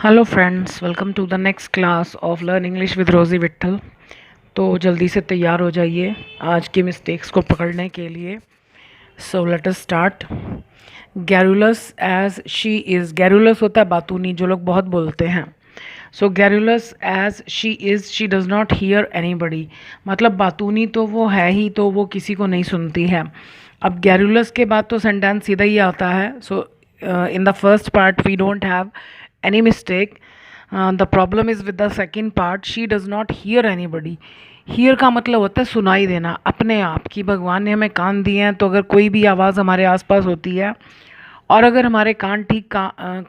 Hello friends, welcome to the next class of learn English with Rosie Vitthal. तो जल्दी से तैयार हो जाइए आज की मिस्टेक्स को पकड़ने के लिए। So let us start. Garrulous as she is, garrulous होता है बातूनी, जो लोग बहुत बोलते हैं। So garrulous as she is, she does not hear anybody, मतलब बातूनी तो वो है ही, तो वो किसी को नहीं सुनती है। अब गैरुलस के बाद तो सेंटेंस सीधा ही आता है। So in the first part we don't have any mistake. The problem is with the second part, she does not hear anybody. hear का मतलब होता है सुनाई देना अपने आप की। भगवान ने हमें कान दिए हैं, तो अगर कोई भी आवाज़ हमारे आसपास होती है और अगर हमारे कान ठीक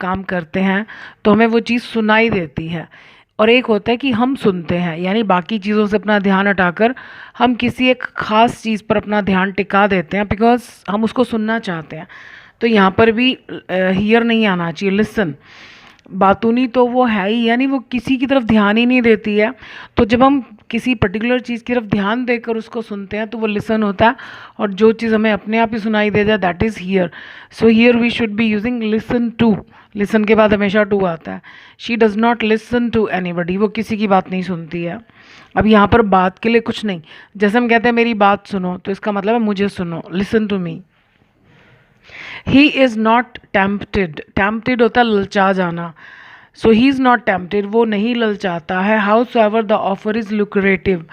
काम करते हैं तो हमें वो चीज़ सुनाई देती है। और एक होता है कि हम सुनते हैं, यानी बाकी चीज़ों से अपना ध्यान हटाकर हम किसी एक ख़ास चीज़ पर अपना ध्यान टिका देते हैं बिकॉज हम उसको सुनना चाहते हैं। तो यहाँ पर भी हियर नहीं आना चाहिए, लिसन। बातूनी तो वो है ही, यानी वो किसी की तरफ ध्यान ही नहीं देती है। तो जब हम किसी पर्टिकुलर चीज़ की तरफ ध्यान देकर उसको सुनते हैं तो वो लिसन होता है, और जो चीज़ हमें अपने आप ही सुनाई दे जाए that is here. So here we should be using listen to. Listen के बाद हमेशा टू आता है। She does not listen to anybody, वो किसी की बात नहीं सुनती है। अब यहाँ पर बात के लिए कुछ नहीं, जैसे हम कहते हैं मेरी बात सुनो, तो इसका मतलब है मुझे सुनो, listen to me. He is not tempted, tempted होता है ललचा जाना। So he is not tempted, वो नहीं ललचाता है। However the offer is lucrative,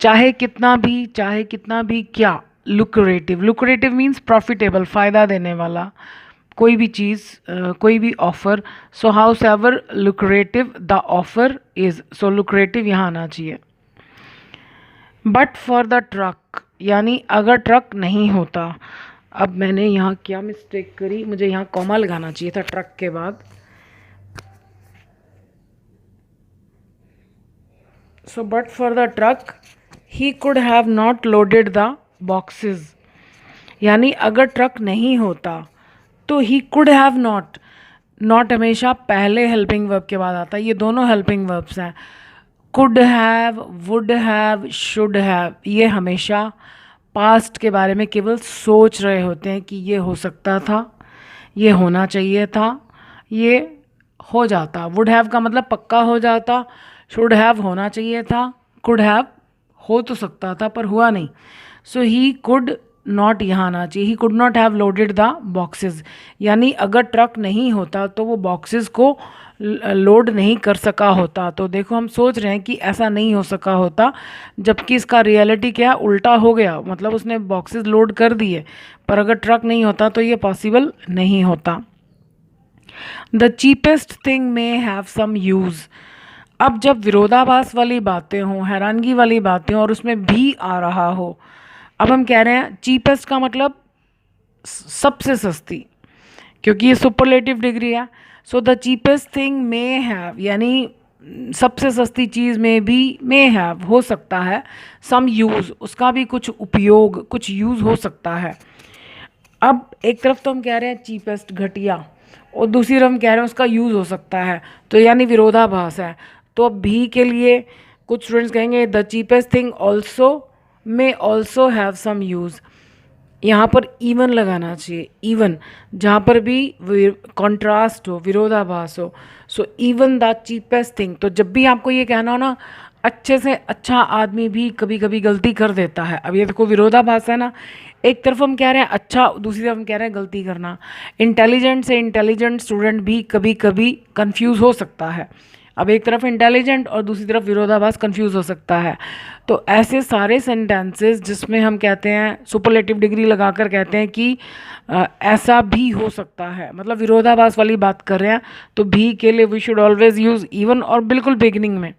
चाहे कितना भी क्या, लुक्रेटिव। लुक्रेटिव मीन्स प्रॉफिटेबल, फ़ायदा देने वाला कोई भी चीज़, कोई भी offer. So house ever lucrative the offer is, so lucrative यहाँ आना चाहिए। बट फॉर द ट्रक, यानी अगर ट्रक नहीं होता। अब मैंने यहाँ क्या मिस्टेक करी, मुझे यहाँ कॉमा लगाना चाहिए था ट्रक के बाद। So but for the truck he could have not loaded the boxes, यानी अगर ट्रक नहीं होता तो he could have not. Not हमेशा पहले हेल्पिंग वर्ब के बाद आता है, ये दोनों हेल्पिंग वर्ब्स हैं। Could have, would have, should have, ये हमेशा पास्ट के बारे में केवल सोच रहे होते हैं कि ये हो सकता था, ये होना चाहिए था, ये हो जाता। वुड हैव का मतलब पक्का हो जाता, शुड हैव होना चाहिए था, कुड हैव हो तो सकता था पर हुआ नहीं। सो ही कुड नॉट यहाँ आना चाहिए, he could not have loaded the boxes, यानी अगर ट्रक नहीं होता तो वो बॉक्सेस को लोड नहीं कर सका होता। तो देखो हम सोच रहे हैं कि ऐसा नहीं हो सका होता, जबकि इसका रियलिटी क्या है, उल्टा हो गया। मतलब उसने बॉक्सेस लोड कर दिए, पर अगर ट्रक नहीं होता तो ये पॉसिबल नहीं होता। The cheapest thing may have some use. अब जब विरोधाभास वाली बातें हों, हैरानगी वाली बातें हों और उसमें भी आ रहा हो, अब हम कह रहे हैं चीपेस्ट का मतलब सबसे सस्ती, क्योंकि ये सुपरलेटिव डिग्री है। So the cheapest thing may have, यानी सबसे सस्ती चीज़ में भी मे हैव हो सकता है सम यूज़, उसका भी कुछ उपयोग, कुछ यूज़ हो सकता है। अब एक तरफ तो हम कह रहे हैं चीपेस्ट घटिया, और दूसरी तरफ हम कह रहे हैं उसका यूज़ हो सकता है, तो यानी विरोधाभास है। तो अब भी के लिए कुछ स्टूडेंट्स कहेंगे the cheapest thing also may also have some use, यहाँ पर इवन लगाना चाहिए, इवन, जहाँ पर भी कॉन्ट्रास्ट हो, विरोधाभास हो। सो इवन द चीपेस्ट थिंग, तो जब भी आपको ये कहना हो ना, अच्छे से अच्छा आदमी भी कभी कभी गलती कर देता है। अब ये देखो विरोधाभास है ना, एक तरफ हम कह रहे हैं अच्छा, दूसरी तरफ हम कह रहे हैं गलती करना। इंटेलिजेंट से इंटेलिजेंट स्टूडेंट भी कभी कभी कंफ्यूज हो सकता है। अब एक तरफ इंटेलिजेंट और दूसरी तरफ विरोधाभास कंफ्यूज हो सकता है। तो ऐसे सारे सेंटेंसेस जिसमें हम कहते हैं सुपरलेटिव डिग्री लगाकर कहते हैं कि ऐसा भी हो सकता है, मतलब विरोधाभास वाली बात कर रहे हैं, तो भी के लिए we should always use even, और बिल्कुल बिगिनिंग में।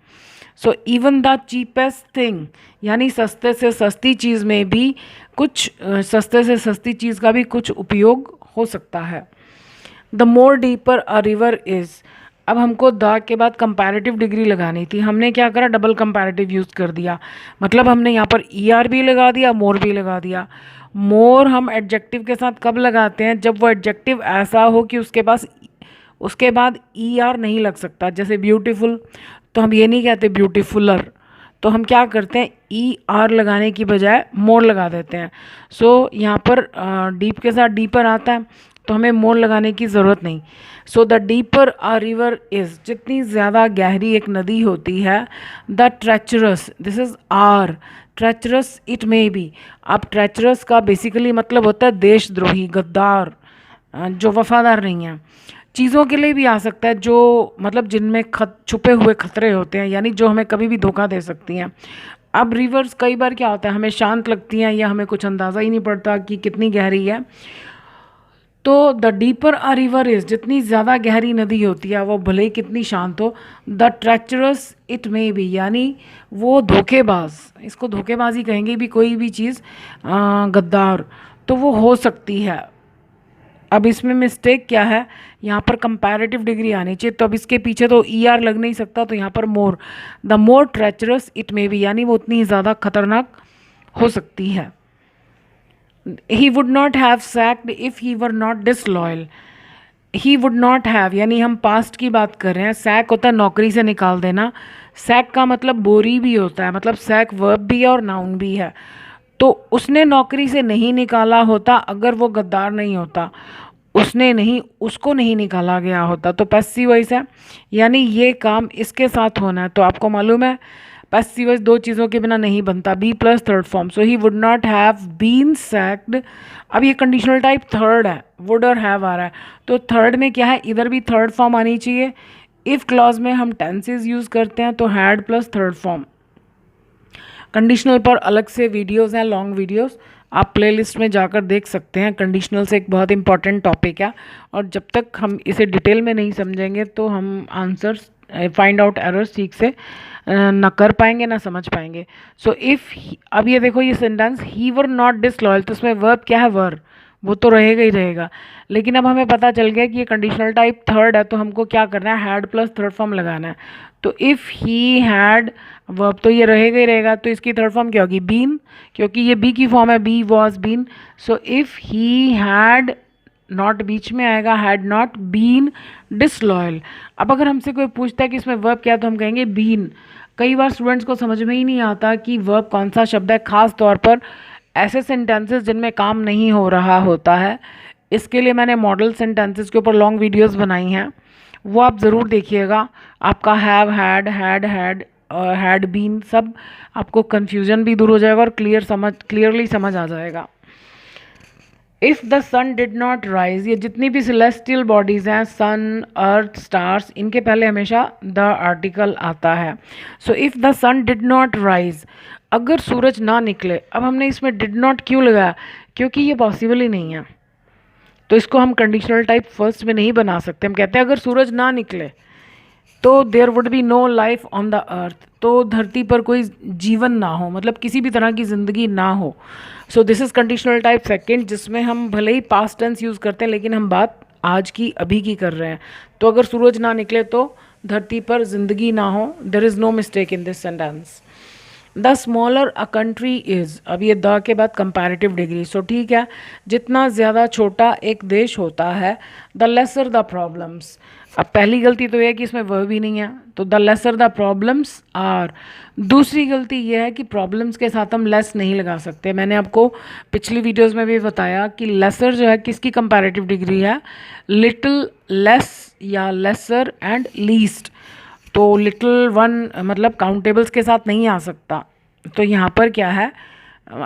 So even the cheapest thing, यानी सस्ते से सस्ती चीज़ में भी कुछ, सस्ते से सस्ती चीज़ का भी कुछ उपयोग हो सकता है। The more deeper a river is, अब हमको द के बाद कंपैरेटिव डिग्री लगानी थी, हमने क्या करा, डबल कंपैरेटिव यूज़ कर दिया। मतलब हमने यहाँ पर ई आर भी लगा दिया, मोर भी लगा दिया। मोर हम एडजेक्टिव के साथ कब लगाते हैं, जब वो एडजेक्टिव ऐसा हो कि उसके बाद ई आर नहीं लग सकता। जैसे ब्यूटीफुल, तो हम ये नहीं कहते ब्यूटीफुलर, तो हम क्या करते हैं, ई आर लगाने की बजाय मोर लगा देते हैं। सो यहाँ पर डीप के साथ डीपर आता है, तो हमें मोर लगाने की ज़रूरत नहीं। So the deeper a river is, जितनी ज़्यादा गहरी एक नदी होती है, the treacherous, this is are, treacherous it may be. अब ट्रेचरस का बेसिकली मतलब होता है देशद्रोही, गद्दार, जो वफादार नहीं है। चीज़ों के लिए भी आ सकता है जो मतलब जिनमें छुपे हुए खतरे होते हैं, यानी जो हमें कभी भी धोखा दे सकती हैं। अब रिवर्स कई बार क्या होता है, हमें शांत लगती हैं या हमें कुछ अंदाज़ा ही नहीं पड़ता कि कितनी गहरी है। तो the deeper a river is, जितनी ज़्यादा गहरी नदी होती है वो भले ही कितनी शांत हो, the treacherous it may be, यानी वो धोखेबाज, इसको धोखेबाजी कहेंगे भी कोई भी चीज़, गद्दार, तो वो हो सकती है। अब इसमें मिस्टेक क्या है, यहाँ पर कंपैरेटिव डिग्री आनी चाहिए, तो अब इसके पीछे तो ई आर लग नहीं सकता, तो यहाँ पर more, the more treacherous it may be, यानी वो उतनी ज़्यादा खतरनाक हो सकती है। He would not have sacked if he were not disloyal, he would not have, यानी हम पास्ट की बात कर रहे हैं। सैक होता है नौकरी से निकाल देना, सैक का मतलब बोरी भी होता है, मतलब सैक वर्ब भी है और नाउन भी है। तो उसने नौकरी से नहीं निकाला होता अगर वो गद्दार नहीं होता, उसने नहीं, उसको नहीं निकाला गया होता, तो पैसिव वॉइस है, यानी ये काम इसके साथ होना है। तो आपको मालूम है पैसिव वॉइस दो चीज़ों के बिना नहीं बनता, B plus third form. So he would not have been sacked. अब ये कंडीशनल टाइप थर्ड है, वुड और हैव आ रहा है, तो थर्ड में क्या है, इधर भी थर्ड फॉर्म आनी चाहिए। इफ़ क्लॉज में हम टेंसेज यूज़ करते हैं तो had plus third form. Conditional पर अलग से वीडियोस हैं, लॉन्ग वीडियोस, आप प्लेलिस्ट में जाकर देख सकते हैं। कंडीशनल से एक बहुत इंपॉर्टेंट टॉपिक है, और जब तक हम इसे डिटेल में नहीं समझेंगे तो हम आंसर्स फाइंड आउट एरर्स ठीक से ना कर पाएंगे ना समझ पाएंगे। सो इफ़, अब ये देखो ये sentence, he were not disloyal, तो उसमें वर्ब क्या है, वर, वो तो रहेगा ही रहेगा। लेकिन अब हमें पता चल गया कि ये कंडीशनल टाइप थर्ड है, तो हमको क्या करना है, हैड प्लस थर्ड फॉर्म लगाना है। तो इफ़ ही हैड, वर्ब तो ये रहेगा ही रहेगा, तो इसकी थर्ड फॉर्म क्या होगी, बीन, क्योंकि ये बी की फॉर्म है, be was been. So if he had, not बीच में आएगा, हैड नॉट बीन डिसलॉयल। अब अगर हमसे कोई पूछता है कि इसमें वर्ब क्या है, तो हम कहेंगे बीन। कई बार स्टूडेंट्स को समझ में ही नहीं आता कि वर्ब कौन सा शब्द है, खास तौर पर ऐसे सेंटेंसेस जिनमें काम नहीं हो रहा होता है। इसके लिए मैंने मॉडल सेंटेंसेस के ऊपर लॉन्ग वीडियोस बनाई हैं, वो आप ज़रूर देखिएगा। आपका हैव, हैड बीन, सब आपको कन्फ्यूजन भी दूर हो जाएगा और क्लियरली समझ आ जाएगा। If the sun did not rise, ये जितनी भी सेलेस्टियल बॉडीज़ हैं, सन, अर्थ, स्टार्स, इनके पहले हमेशा द आर्टिकल आता है। So if the sun did not rise, अगर सूरज ना निकले। अब हमने इसमें डिड नॉट क्यों लगाया, क्योंकि ये पॉसिबल ही नहीं है, तो इसको हम कंडीशनल टाइप फर्स्ट में नहीं बना सकते। हम कहते हैं अगर सूरज ना निकले तो there would be no life on the earth, तो धरती पर कोई जीवन ना हो, मतलब किसी भी तरह की ज़िंदगी ना हो। So this is conditional type second, जिसमें हम भले ही पास्ट टेंस यूज़ करते हैं लेकिन हम बात आज की अभी की कर रहे हैं। तो अगर सूरज ना निकले तो धरती पर ज़िंदगी ना हो, there is no mistake in this sentence. The smaller a country is, अब ये द के बाद कंपैरेटिव डिग्री, सो ठीक है, जितना ज़्यादा छोटा एक देश होता है, द लेसर द प्रॉब्लम्स। अब पहली गलती तो यह है कि इसमें वर्ब भी नहीं है, तो the lesser the problems are. दूसरी गलती यह है कि प्रॉब्लम्स के साथ हम लेस नहीं लगा सकते। मैंने आपको पिछली वीडियोस में भी बताया कि लेसर जो है किसकी कंपैरेटिव डिग्री है, लिटिल, लेस या लेसर एंड लीस्ट। तो लिटिल वन मतलब काउंटेबल्स के साथ नहीं आ सकता, तो यहाँ पर क्या है,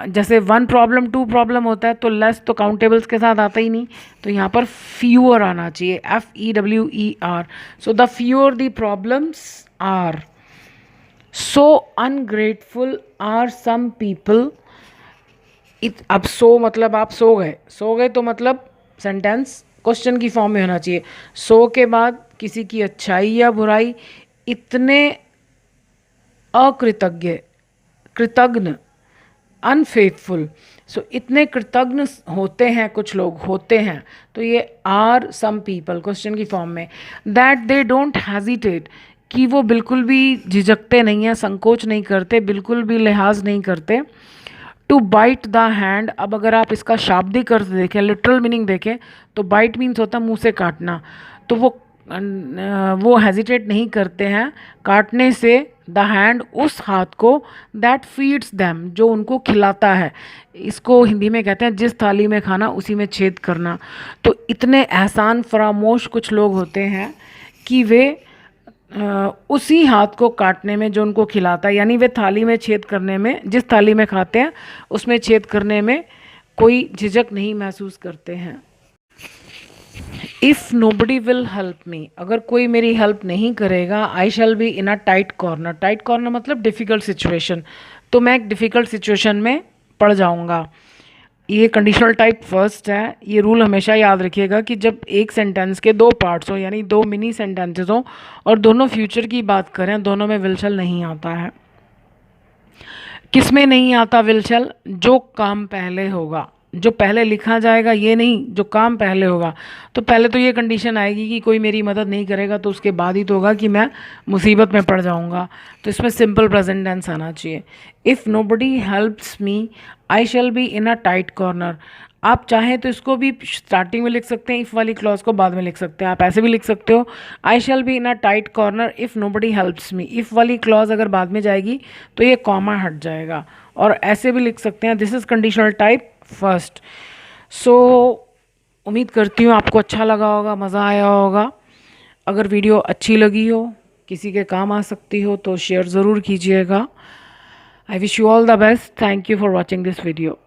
जैसे वन प्रॉब्लम टू प्रॉब्लम होता है, तो लेस तो काउंटेबल्स के साथ आता ही नहीं, तो यहाँ पर फ्यूअर आना चाहिए, FEWER। So the fewer the problems are, so ungrateful are some people. अब सो मतलब आप सो गए तो मतलब सेंटेंस क्वेश्चन की फॉर्म में होना चाहिए। सो के बाद किसी की अच्छाई या बुराई, इतने अकृतज्ञ, कृतज्ञ, अनफेथफुल। सो इतने कृतज्ञ होते हैं, कुछ लोग होते हैं, तो ये आर सम पीपल क्वेश्चन की फॉर्म में। दैट दे डोंट हेजिटेट, कि वो बिल्कुल भी झिझकते नहीं हैं, संकोच नहीं करते, बिल्कुल भी लिहाज नहीं करते। टू बाइट द हैंड, अब अगर आप इसका शाब्दिक अर्थ देखें, लिटरल मीनिंग देखें, तो बाइट मीन्स होता है मुंह से काटना, तो वो हेजिटेट नहीं करते हैं काटने से द हैंड उस हाथ को, दैट फीड्स देम जो उनको खिलाता है। इसको हिंदी में कहते हैं जिस थाली में खाना उसी में छेद करना। तो इतने एहसान फरामोश कुछ लोग होते हैं कि वे उसी हाथ को काटने में जो उनको खिलाता है, यानी वे थाली में छेद करने में, जिस थाली में खाते हैं उसमें छेद करने में कोई झिझक नहीं महसूस करते हैं। If nobody will help me, अगर कोई मेरी हेल्प नहीं करेगा, I shall be in a tight corner. Tight corner मतलब डिफ़िकल्ट सिचुएशन, तो मैं एक डिफ़िकल्ट सिचुएशन में पड़ जाऊंगा। ये कंडीशनल टाइप फर्स्ट है। ये रूल हमेशा याद रखिएगा कि जब एक सेंटेंस के दो पार्ट्स हो, यानी दो मिनी सेंटेंसेस हो और दोनों फ्यूचर की बात करें, दोनों में विल शैल नहीं आता है। किस में नहीं आता विल शैल? जो काम पहले होगा, जो पहले लिखा जाएगा, ये नहीं, जो काम पहले होगा। तो पहले तो ये कंडीशन आएगी कि कोई मेरी मदद नहीं करेगा, तो उसके बाद ही तो होगा कि मैं मुसीबत में पड़ जाऊंगा। तो इसमें सिंपल प्रेजेंट टेंस आना चाहिए। If nobody helps me I shall be in a tight corner. आप चाहें तो इसको भी स्टार्टिंग में लिख सकते हैं, इफ़ वाली क्लॉज को बाद में लिख सकते हैं। आप ऐसे भी लिख सकते हो, I shall be in a tight corner if nobody helps me. If वाली क्लॉज अगर बाद में जाएगी तो ये कॉमा हट जाएगा। और ऐसे भी लिख सकते हैं, this is conditional type first. So उम्मीद करती हूँ आपको अच्छा लगा होगा, मज़ा आया होगा। अगर वीडियो अच्छी लगी हो, किसी के काम आ सकती हो, तो शेयर ज़रूर कीजिएगा। I wish you all the best. Thank you for watching this video.